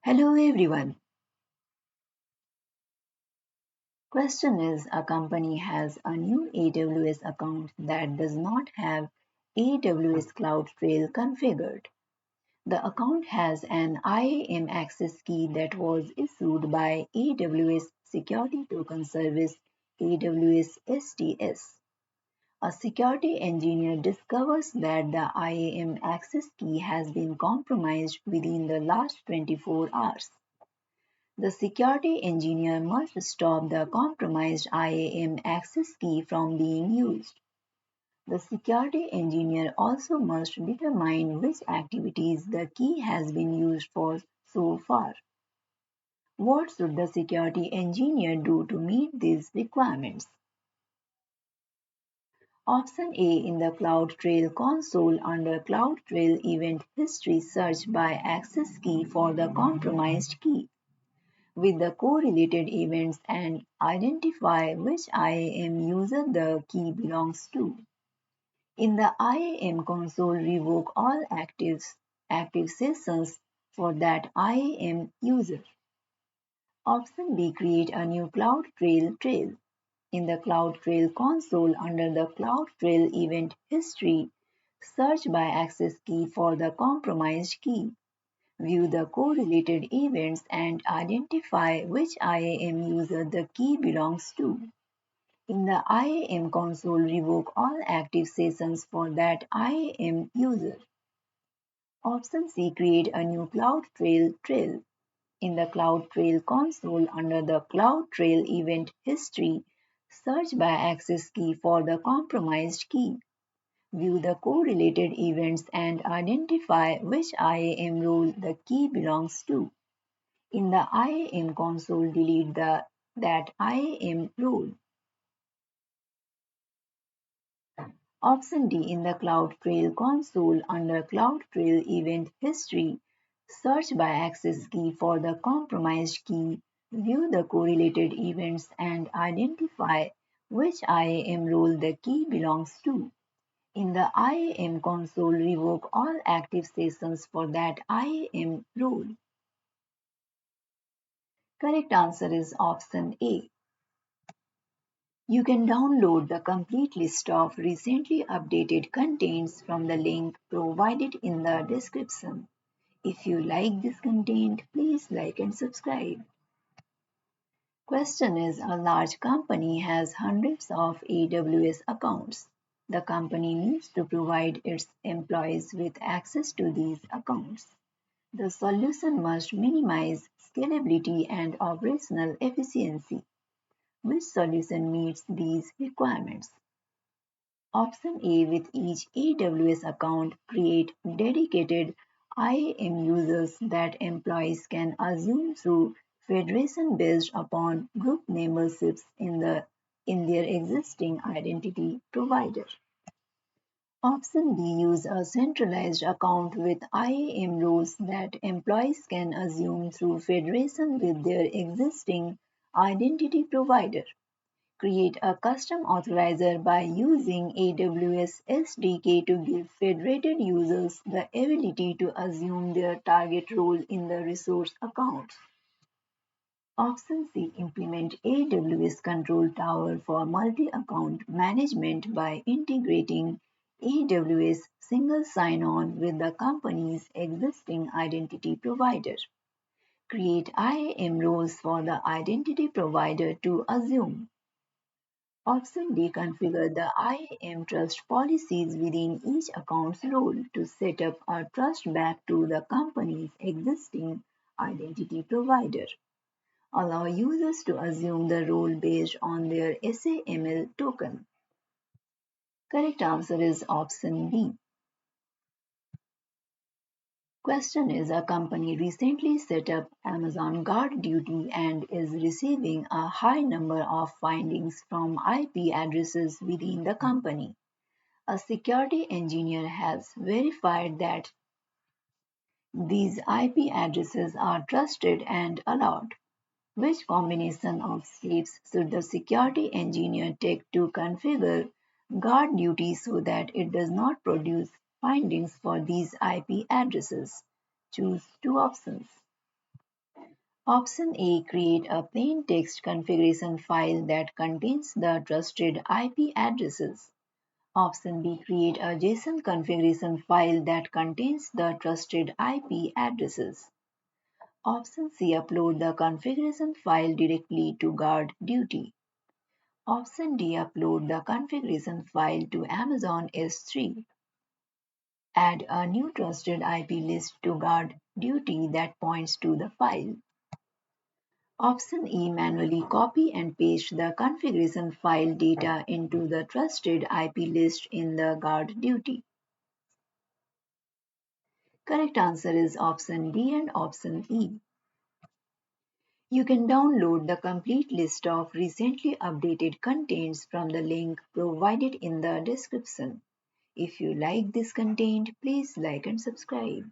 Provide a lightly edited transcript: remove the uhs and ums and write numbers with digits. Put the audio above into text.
Hello everyone. Question is a company has a new AWS account that does not have AWS CloudTrail configured. The account has an IAM access key that was issued by AWS Security Token Service AWS SCS. A security engineer discovers that the IAM access key has been compromised within the last 24 hours. The security engineer must stop the compromised IAM access key from being used. The security engineer also must determine which activities the key has been used for so far. What should the security engineer do to meet these requirements? Option A in the CloudTrail console under CloudTrail event history search by access key for the compromised key with the correlated events and identify which IAM user the key belongs to. In the IAM console, revoke all active sessions for that IAM user. Option B. Create a new CloudTrail trail. In the CloudTrail console under the CloudTrail event history, search by access key for the compromised key. View the correlated events and identify which IAM user the key belongs to. In the IAM console, revoke all active sessions for that IAM user. Option C. Create a new CloudTrail trail. In the CloudTrail console under the CloudTrail event history, search by access key for the compromised key. View the correlated events and identify which IAM role the key belongs to. In the IAM console, delete that IAM role. Option D in the CloudTrail console under CloudTrail event history, search by access key for the compromised key, view the correlated events and identify which IAM role the key belongs to. In the IAM console, revoke all active sessions for that IAM role. Correct answer is option A. You can download the complete list of recently updated contents from the link provided in the description. If you like this content, please like and subscribe. Question is a large company has hundreds of AWS accounts. The company needs to provide its employees with access to these accounts. The solution must minimize scalability and operational efficiency. Which solution meets these requirements? Option A. With each AWS account, create dedicated IAM users that employees can assume through federation based upon group memberships in their existing identity provider. Option B. Use a centralized account with IAM roles that employees can assume through federation with their existing identity provider. Create a custom authorizer by using AWS SDK to give federated users the ability to assume their target role in the resource accounts. Option C. Implement AWS Control Tower for multi-account management by integrating AWS single sign-on with the company's existing identity provider. Create IAM roles for the identity provider to assume. Option D. Configure the IAM trust policies within each account's role to set up a trust back to the company's existing identity provider. Allow users to assume the role based on their SAML token. Correct answer is option B. Question is a company recently set up Amazon Guard Duty and is receiving a high number of findings from IP addresses within the company. A security engineer has verified that these IP addresses are trusted and allowed. Which combination of steps should the security engineer take to configure guard duty so that it does not produce findings for these IP addresses? Choose two options. Option A. Create a plain text configuration file that contains the trusted IP addresses. Option B. Create a JSON configuration file that contains the trusted IP addresses. Option C. Upload the configuration file directly to guard duty. Option D. Upload the configuration file to Amazon S3. Add a new trusted IP list to guard duty that points to the file. Option E. Manually copy and paste the configuration file data into the trusted IP list in the guard duty. Correct answer is option D and option E. You can download the complete list of recently updated contents from the link provided in the description. If you like this content, please like and subscribe.